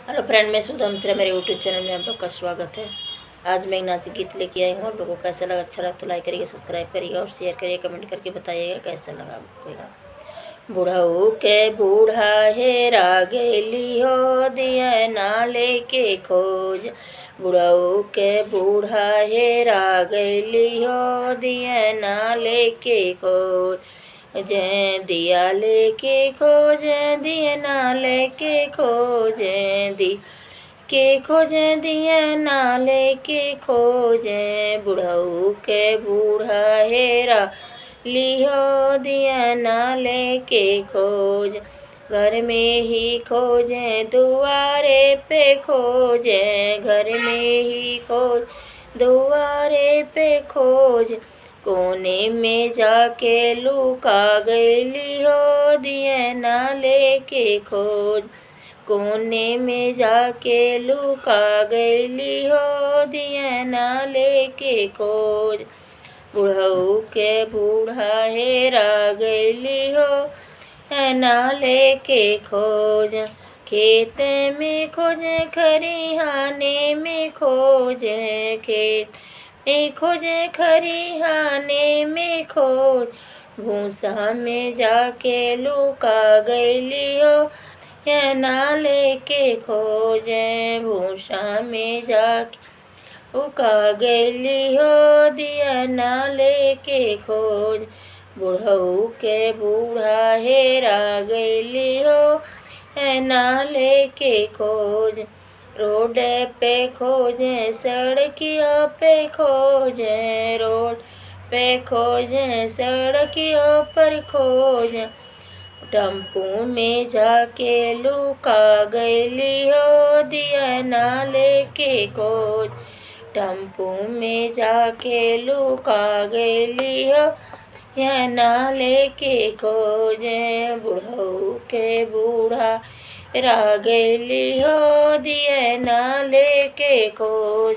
Hello friend, मैं सुधा मिश्रा, मेरे YouTube channel में आप लोग का स्वागत है। आज मैं एक नाची गीत लेके आई हूँ। आप लोगों को कैसा लगा? अच्छा लगा तो लाइक करिए, सब्सक्राइब करिए और शेयर करिए, कमेंट करके बताइएगा कैसा लगा आपको। बुढ़ऊ के बूढ़ा हेरा गैली हो, दिया ना लेके खोज। बुढ़ऊ के बूढ़ा हेरा गैली हो, दिया ना लेके खोज। जय दिया लेके खोजे, दिया ना लेके खोजे, दी के खोजे, दिया ना लेके खोजे। बुढ़ऊ के बूढ़ा हेरा लिहो, दिया ना लेके खोज। घर में ही खोजे, दुआरे पे खोजे, घर में ही खोज, दुआरे पे खोज। कोने में जाके लुका गईली हो, दिया ना लेके खोज। कोने में जाके लुका गईली हो, दिया ना लेके खोज। बुढ़ऊ के बूढ़ा हेरा गईली हो, ना लेके खोज। खेत में खोजे, खरिहाने में खोजे, खेत में खोजे, खरिहाने में खोज। भूसा में जाके लुका गईली हो, या ना लेके खोजे। भूसा में जाके लुका गईली हो, दिया ना लेके खोज। बुढ़ऊ के बूढ़ा हेरा गईली हो, ना लेके खोज। रोड पे खोजे, सड़कियों पे खोजे, रोड पे खोजे, सड़कियों पर खोजे। टेम्पू में जाके लुका गईली हो, दिया ना लेके खोज। टेम्पू में जाके लुका गईली हो, या ना लेके खोजे। बुढ़ऊ के बूढ़ा हेरा गईली हो, दिया ना लेके खोज।